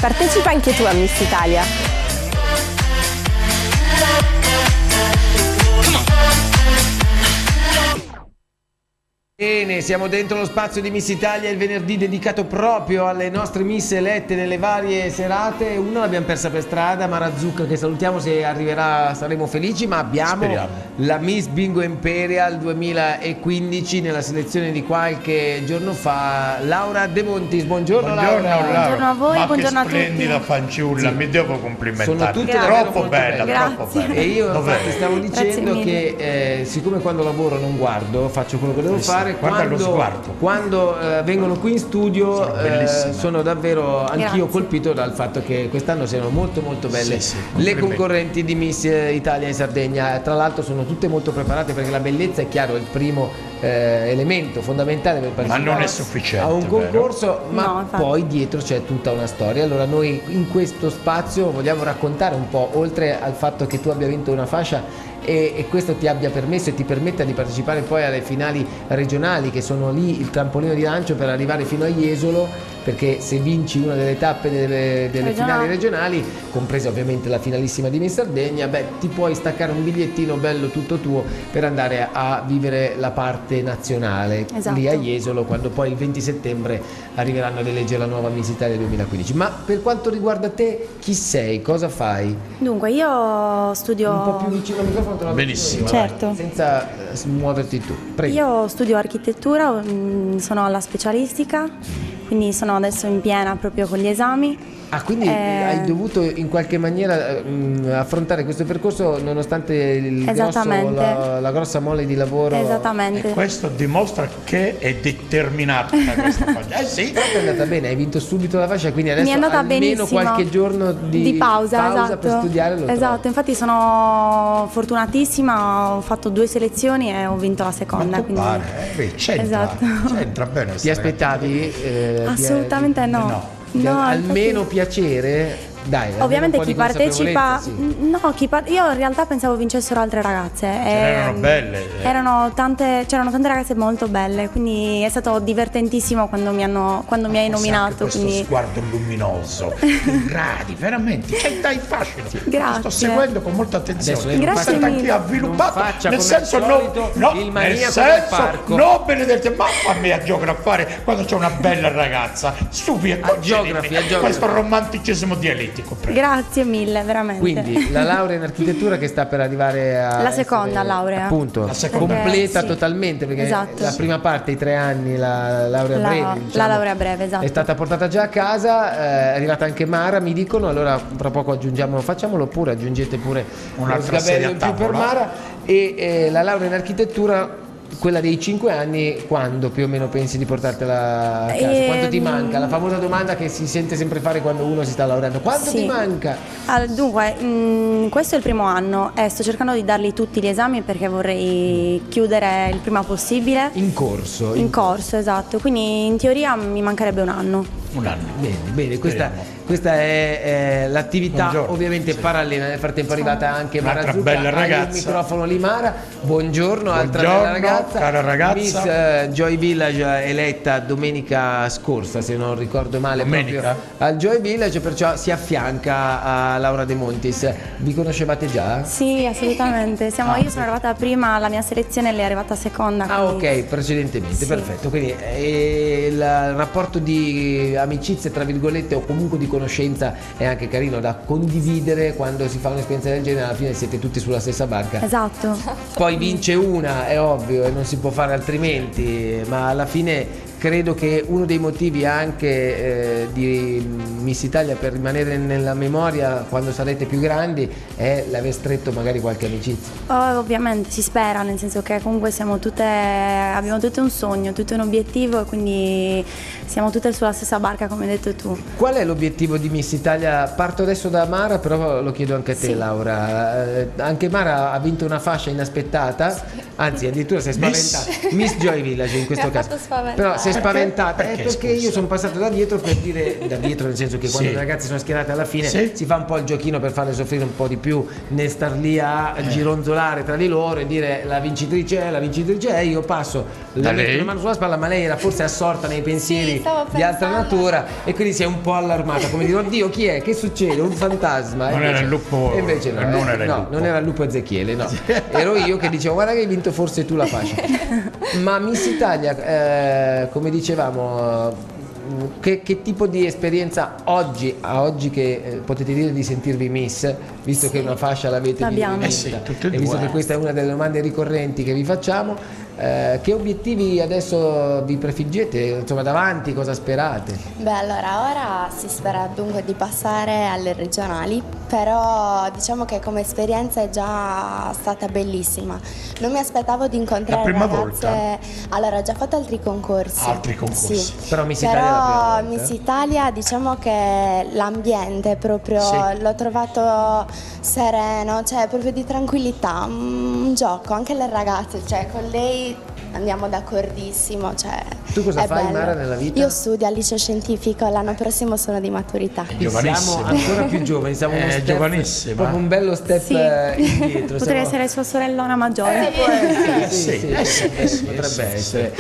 Partecipa anche tu a Miss Italia. Bene, siamo dentro lo spazio di Miss Italia, il venerdì dedicato proprio alle nostre Miss elette nelle varie serate. Una l'abbiamo persa per strada, Mara Zucca, che salutiamo, se arriverà saremo felici, ma abbiamo la Miss Bingo Imperial 2015 nella selezione di qualche giorno fa, Laura De Montis. Buongiorno Laura. Buongiorno a voi, ma buongiorno a che tutti. splendida fanciulla, mi devo complimentare. Sono tutte troppo molto bella, belle. troppo bella. E io infatti stavo Grazie dicendo mille. che siccome quando lavoro non guardo, faccio quello che devo fare. Guarda lo sguardo. Quando vengono qui in studio Sono bellissime. sono davvero anch'io Grazie. colpito dal fatto che quest'anno siano molto molto belle Sì, le complimenti. concorrenti di Miss Italia in Sardegna. Tra l'altro sono tutte molto preparate, perché la bellezza è chiaro, è il primo elemento fondamentale per partecipare non è sufficiente, a un concorso, ma No, infatti. poi dietro c'è tutta una storia. Allora noi in questo spazio vogliamo raccontare un po', oltre al fatto che tu abbia vinto una fascia e questo ti abbia permesso e ti permetta di partecipare poi alle finali regionali, che sono lì il trampolino di lancio per arrivare fino a Jesolo, perché se vinci una delle tappe delle finali regionali, compresa ovviamente la finalissima di Miss Sardegna, ti puoi staccare un bigliettino bello tutto tuo per andare a vivere la parte nazionale, Esatto. lì a Jesolo, quando poi il 20 settembre arriveranno ad eleggere la nuova Miss Italia 2015. Ma per quanto riguarda te, chi sei? Cosa fai? Dunque, io studio... Un po' più vicino al microfono, te lo Benissimo. Certo. senza muoverti tu. Prego. Io studio architettura, sono alla specialistica, quindi sono adesso in piena proprio con gli esami. Ah, quindi hai dovuto in qualche maniera affrontare questo percorso nonostante il Esattamente. la grossa mole di lavoro. Esattamente. E questo dimostra che è determinata questa fascia. Sì. Però è andata bene, hai vinto subito la fascia, quindi adesso Mi è andata almeno benissimo. qualche giorno di pausa, esatto. per studiare lo Esatto, trovi. infatti sono fortunatissima, ho fatto 2 selezioni e ho vinto la seconda. Ma Quindi... c'entra, Esatto. c'entra bene. Ti aspettavi? Assolutamente no. no. No, almeno infatti- piacere? Dai, almeno Ovviamente un po' chi di partecipa, consapevolezza, sì. no, io in realtà pensavo vincessero altre ragazze. Erano belle. C'erano tante ragazze molto belle, quindi è stato divertentissimo quando mi hai Anche nominato. questo Quindi... sguardo luminoso, i gradi, veramente, dai, facile. Grazie. Sto seguendo con molta Adesso attenzione. lei non Grazie faccia- mille. Anch'io avviluppato, Non faccia nel come senso al solito il nel maniaco del senso parco. no, Benedetta, ma fammi a geografare quando c'è una bella ragazza, stupi geografi. questo romanticismo dialettico. Prego. Grazie mille, veramente. Quindi la laurea in architettura che sta per arrivare a La seconda essere, laurea. appunto, La seconda. completa Sì. totalmente, perché Esatto. la prima parte, i 3 anni, la laurea breve, diciamo, la laurea breve, esatto. è stata portata già a casa, è arrivata anche Mara, mi dicono, allora tra poco aggiungiamo, facciamolo pure, aggiungete pure Un'altra uno serie sgabello a in più per tavola. Mara. E la laurea in architettura, quella dei 5 anni, quando più o meno pensi di portartela a casa? Quanto ti manca? La famosa domanda che si sente sempre fare quando uno si sta laureando: quanto Sì. ti manca? Dunque, questo è il primo anno e sto cercando di dargli tutti gli esami perché vorrei chiudere il prima possibile. In corso. In corso, esatto. Quindi in teoria mi mancherebbe un anno. Un anno. Bene, questa è l'attività Buongiorno. ovviamente parallela. Nel frattempo è arrivata anche Mara Un'altra Zucca, bella hai ragazza. il microfono lì, Mara. Buongiorno, altra Buongiorno, bella ragazza. cara ragazza. Miss Joy Village eletta domenica scorsa, se non ricordo male, Domenica? proprio al Joy Village, perciò si affianca a Laura De Montis. Vi conoscevate già? Sì, assolutamente. Io sono arrivata prima alla mia selezione e lei è arrivata seconda. Ah, quindi- ok, precedentemente, Sì. perfetto. Quindi il rapporto di amicizia, tra virgolette, o comunque di conoscenza è anche carino da condividere quando si fa un'esperienza del genere. Alla fine siete tutti sulla stessa barca. Esatto. Poi vince una, è ovvio, e non si può fare altrimenti, ma alla fine credo che uno dei motivi anche di Miss Italia per rimanere nella memoria quando sarete più grandi è l'aver stretto magari qualche amicizia. Ovviamente si spera, nel senso che comunque abbiamo tutte un sogno, tutto un obiettivo e quindi siamo tutte sulla stessa barca, come hai detto tu. Qual è l'obiettivo di Miss Italia? Parto adesso da Mara, però lo chiedo anche a te, Sì. Laura. Anche Mara ha vinto una fascia inaspettata, anzi addirittura si è spaventata. Miss Joy Village in questo Mi ha caso. fatto spaventare. Però si è spaventata Perché, perché io scusa? sono passato da dietro per dire, da dietro nel senso che quando Sì. le ragazze sono schierate alla fine Sì. si fa un po' il giochino per farle soffrire un po' di più, né star lì a gironzolare tra di loro e dire la vincitrice è, io passo, le Da metto lei? una mano sulla spalla, ma lei era forse assorta nei pensieri Sì, stavo di altra pensando, ancora e quindi sei un po' allarmata, come dire oddio chi è, che succede, un fantasma. Non era il lupo, e invece no, non era il no, lupo. non era il lupo Ezechiele, no. Ero io che dicevo guarda che hai vinto forse tu la fascia. Ma Miss Italia, come dicevamo, che tipo di esperienza oggi, a oggi che potete dire di sentirvi Miss, visto che una fascia l'avete L'abbiamo. vinta, Sì, tutte e e visto due. che questa è una delle domande ricorrenti che vi facciamo, che obiettivi adesso vi prefiggete, insomma davanti, cosa sperate? Beh, allora ora si spera dunque di passare alle regionali, però diciamo che come esperienza è già stata bellissima. Non mi aspettavo di incontrare La prima ragazze. volta? Allora, ho già fatto altri concorsi. Altri concorsi. Sì. Però Miss Italia è la prima volta, Miss Italia, diciamo che l'ambiente proprio Sì. l'ho trovato sereno, cioè proprio di tranquillità, un gioco, anche le ragazze, cioè con lei andiamo d'accordissimo, cioè Tu cosa è fai, bello. Mara, nella vita? Io studio al liceo scientifico, l'anno prossimo sono di maturità. Giovanissima. Siamo ancora più giovani, siamo uno step, giovanissima. proprio un bello step Sì. indietro. Potrei siamo- essere sua sorellona maggiore. Potrebbe essere.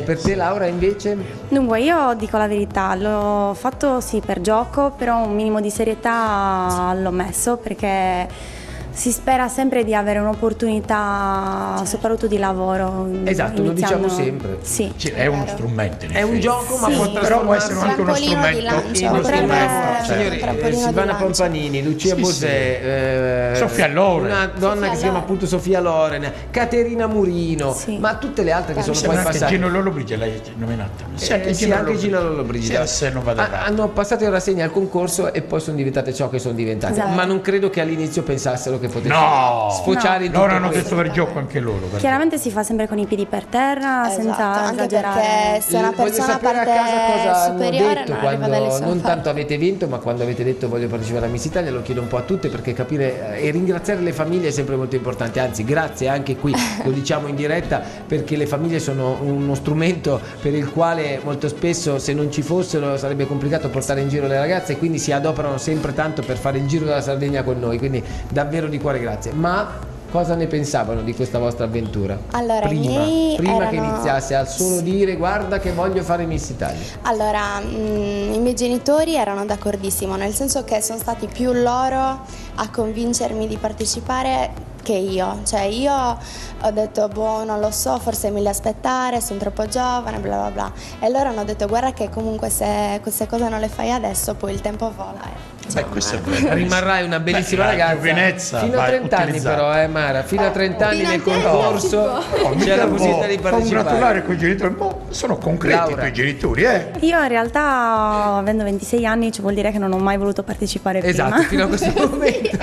Per te Laura invece? Dunque, io dico la verità, l'ho fatto sì per gioco, però un minimo di serietà l'ho messo perché si spera sempre di avere un'opportunità, soprattutto di lavoro. Esatto, lo iniziando- diciamo sempre. Sì. È uno strumento. in È un effetti. gioco ma Sì. può Però può essere trasformarsi anche uno Trampolino di strumento. lancio, in potrebbe strumento. essere Signori, un trampolino di Silvana lancio. Pampanini, Lucia Sì, Bosè, Sofia Loren. una donna Sofia che si chiama Loren. appunto Sofia Loren, Caterina Murino, Sì. ma tutte le altre che sono Sembra poi anche passate. Gino Lollobrigida l'hai nominato. Sì, anche Gino Lollobrigida. Sì, se non vado errato. Hanno passato in rassegna al concorso e poi sono diventate ciò che sono diventate. Esatto. Ma non credo che all'inizio pensassero che potessero No! sfociare in tutto Loro hanno questo. detto per gioco anche loro. per Chiaramente si fa sempre con i piedi per terra, Esatto, senza anche esagerare. perché se una Voglio persona sapere a parte casa cosa hanno superiore detto non arriva dalle quando sue non parti. tanto avete vinto, ma quando avete detto voglio partecipare a Miss Italia. Lo chiedo un po' a tutte perché capire e ringraziare le famiglie è sempre molto importante. Anzi, grazie anche qui, lo diciamo in diretta, perché le famiglie sono uno strumento per il quale molto spesso se non ci fossero sarebbe complicato portare in giro le ragazze, e quindi si adoperano sempre tanto per fare il giro della Sardegna con noi, quindi davvero di cuore grazie. Ma cosa ne pensavano di questa vostra avventura? Allora, i prima, miei prima che erano- iniziasse al solo dire guarda che voglio fare Miss Italia. Allora, i miei genitori erano d'accordissimo, nel senso che sono stati più loro a convincermi di partecipare che io. Cioè io ho detto, boh, non lo so, forse è meglio aspettare, sono troppo giovane, bla bla bla. E loro hanno detto, guarda che comunque se queste cose non le fai adesso, poi il tempo vola. Beh, questo è vero. Rimarrai una bellissima Beh, la ragazza giovinezza fino a va 30 anni utilizzata. però Mara, fino a 30 anni Fino a nel 30 concorso si Oh, c'è mica la un possibilità po' di partecipare. congratulare con i genitori, sono concreti Laura. i tuoi genitori, Io in realtà, avendo 26 anni, ci vuol dire che non ho mai voluto partecipare Esatto, prima. fino a questo momento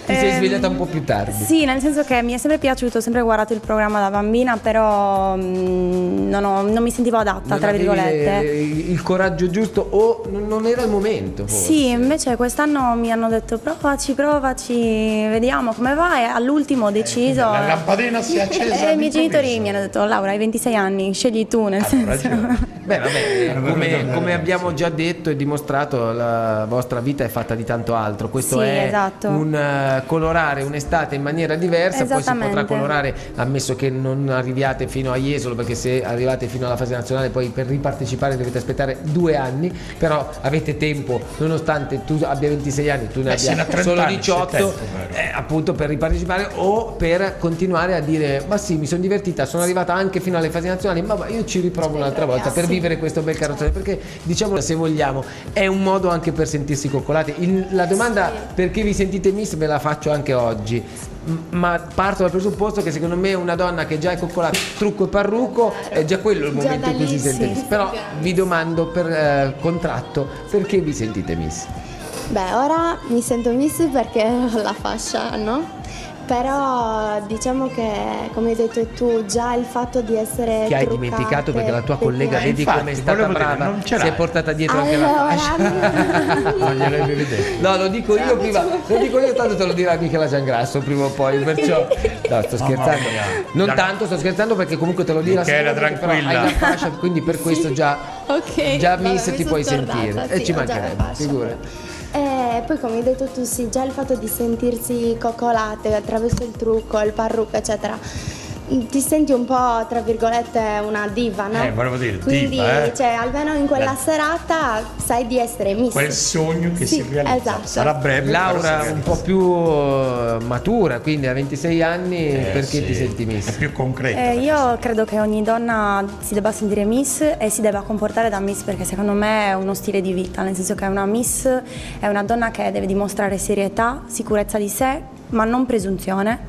ti sei svegliata un po' più tardi. Sì, nel senso che mi è sempre piaciuto, ho sempre guardato il programma da bambina, però non mi sentivo adatta, Non tra avevi virgolette. il coraggio giusto o non era il momento forse. Sì, invece quest'anno mi hanno detto provaci, vediamo come va, e all'ultimo ho deciso. La lampadina si è accesa E i miei genitori all'improvviso. mi hanno detto Laura hai 26 anni, scegli tu, nel senso. ragione. Beh, vabbè, Hanno ragione, come abbiamo già detto e dimostrato, la vostra vita è fatta di tanto altro. Questo Sì, è esatto. un colorare un'estate in maniera diversa, poi si Esattamente. potrà colorare, ammesso che non arriviate fino a Jesolo, perché se arrivate fino alla fase nazionale poi per ripartecipare dovete aspettare 2 anni, però avete tempo, nonostante tu abbia 26 anni, tu ne Beh, sino a abbia 30 solo anni, 18, c'è tempo, però. appunto per ripartecipare o per continuare a dire ma sì, mi sono divertita, sono arrivata anche fino alle fasi nazionali, ma io ci riprovo un'altra volta per vivere questo bel carrozzone, perché diciamo, se vogliamo, è un modo anche per sentirsi coccolati. La domanda perché vi sentite Miss ve la faccio anche oggi, ma parto dal presupposto che secondo me una donna che già è coccolata trucco e parrucco è già quello il Già momento da in cui si lì, sente sì, Miss. Però vi domando per contratto perché vi sentite Miss. Beh, ora mi sento Miss perché ho la fascia, no? Però diciamo che, come hai detto tu, già il fatto di essere Che hai truccate, dimenticato perché la tua collega vedi infatti, come è stata volevo dire, brava, non ce si è l'hai. portata dietro anche la fascia. Allora, Non gliel'avevi detto. No, lo dico io prima, lo dico io, tanto te lo dirà Michela Giangrasso prima o poi, perciò no, sto scherzando. mia. Non Già- tanto, sto scherzando perché comunque te lo dirà Michela, sicuramente, però tranquilla. hai la fascia, quindi per questo già ok, già vabbè, Miss mi ti sono puoi scordata, sentire sì, e ci ho già la mancherebbe, fascia. figurati. E poi come hai detto tu, sì, già il fatto di sentirsi coccolate attraverso il trucco, il parrucco, eccetera, ti senti un po', tra virgolette, una diva, no? Volevo dire, quindi, diva, cioè, almeno in quella Beh. serata sai di essere Miss. Quel sogno che Sì, si realizza. esatto. Sarà breve. Laura però si un po' più matura, quindi a 26 anni, perché sì, ti senti Miss? È più concreta. Io credo che ogni donna si debba sentire Miss e si debba comportare da Miss, perché secondo me è uno stile di vita, nel senso che una Miss è una donna che deve dimostrare serietà, sicurezza di sé, ma non presunzione,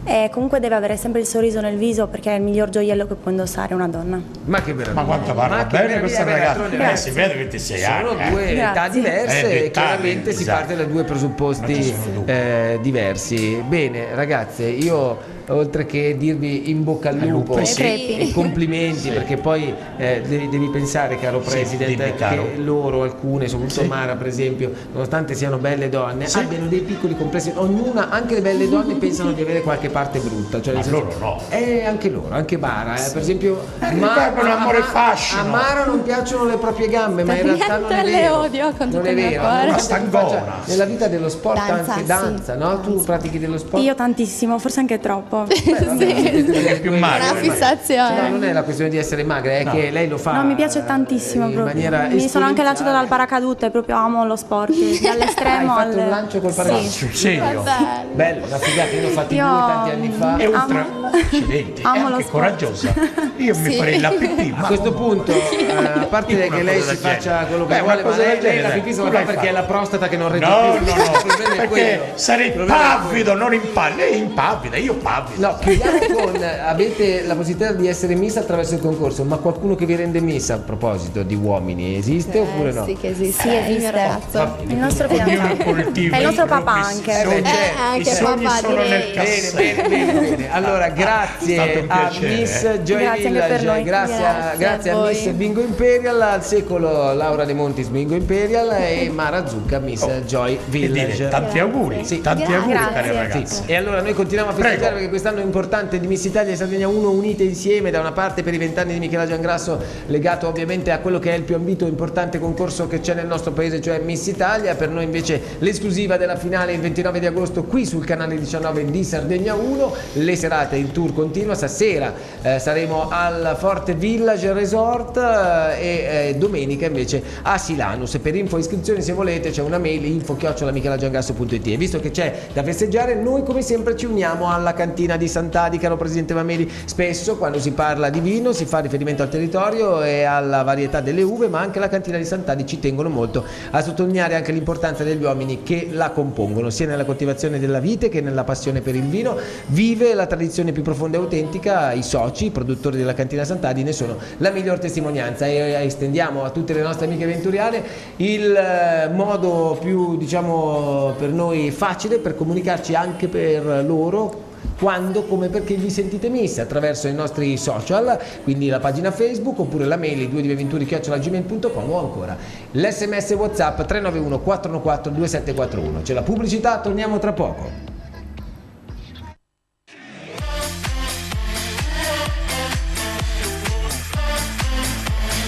e comunque deve avere sempre il sorriso nel viso, perché è il miglior gioiello che può indossare una donna. Ma che meraviglia! Ma quanto parla Ma che bene questa meraviglia, ragazza. d'altronde Si vede 26 anni. sono due età Grazie. diverse Due e età, chiaramente si esatto. parte da due Non ci presupposti sono dubbi. diversi. Bene ragazze, io oltre che dirvi in bocca al lupo lupo, sì. e complimenti, perché poi devi pensare, caro Sì, President, dimmi, caro. che loro, alcune, soprattutto Sì. Mara per esempio, nonostante siano belle donne, Sì. abbiano dei piccoli complessi. Ognuna, anche le belle donne, pensano di avere qualche parte brutta, cioè Ma nel senso- loro no. anche loro, anche Mara, per esempio perdono amore e fascino. a Mara non piacciono le proprie gambe, ma in Per realtà non è niente le vero. odio con non tutto è il mio vero. cuore. Nonostante Ma tu stangona. faccia nella vita dello sport Danza, anche sì. danza, no? Tu pratichi dello sport? Io tantissimo, forse anche troppo. È più magra. Una fissazione. No, non è la questione di essere magra, è che lei lo fa. No, mi piace tantissimo in proprio. maniera Mi sono anche lanciata dal esponenziale. paracadute, proprio amo lo sport, dall'estremo Hai fatto al... un lancio col paracadute? Sì. Sul serio. Bello. Bello, una figata, io l'ho fatto Io- due tanti anni fa. È ultra. Amo- Accidenti. È amo lo anche sport. coraggiosa. Io mi Sì. farei la pipì. A questo punto, a parte Io che una lei cosa si del genere. faccia quello che Beh, vuole, una ma cosa del lei la genere, pipì se tu la fa l'hai perché è fatta. la prostata che non regge No, più. no, no, Il problema è quello. perché sarei Il problema è quello. pavido, non impavido. Lei impavida, io pavido. No, chiudiamo con avete la possibilità di essere Miss attraverso il concorso, ma qualcuno che vi rende Miss, a proposito di uomini, esiste oppure no? Sì, che esiste. Sì, Il mio esiste. ragazzo. Il nostro Ognuno fidanzato. coltiva È il nostro i papà propri anche. sogni. Anche I sogni papà, sono direi. nel cassetto. Bene. Allora, È stato grazie un a piacere, Miss eh. Joy Grazie anche Village, per noi. grazie a a voi. Miss Bingo Imperial, al secolo Laura De Montis Bingo Imperial e Mara Zucca Miss Joy E Village. dire, tanti auguri, Sì. tanti auguri Grazie. cari Sì. ragazzi. E allora noi continuiamo a festeggiare Prego. perché quest'anno è importante di Miss Italia e Sardegna 1 unite insieme, da una parte per i 20 anni di Michela Giangrasso, legato ovviamente a quello che è il più ambito e importante concorso che c'è nel nostro paese, cioè Miss Italia. Per noi invece l'esclusiva della finale il 29 di agosto qui sul canale 19 di Sardegna 1. Le serate in tour continua, stasera saremo al Forte Village Resort e domenica invece a Silanus. Per info e iscrizioni, se volete, c'è una mail info@michelagiangrasso.it. E visto che c'è da festeggiare, noi come sempre ci uniamo alla cantina di Sant'Adi, caro Presidente Mameli. Spesso quando si parla di vino si fa riferimento al territorio e alla varietà delle uve, ma anche la cantina di Sant'Adi ci tengono molto a sottolineare anche l'importanza degli uomini che la compongono, sia nella coltivazione della vite che nella passione per il vino. Vive la tradizione più profonda e autentica, i soci, i produttori della cantina Sant'Adi ne sono la miglior testimonianza, e estendiamo a tutte le nostre amiche avventuriere il modo più, diciamo, per noi facile per comunicarci anche per loro, quando, come, perché vi sentite Miss, attraverso i nostri social, quindi la pagina Facebook oppure la mail 2diventuri@gmail.com o ancora l'SMS WhatsApp 391 414 2741. C'è la pubblicità, torniamo tra poco.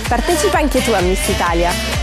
Partecipa anche tu a Miss Italia.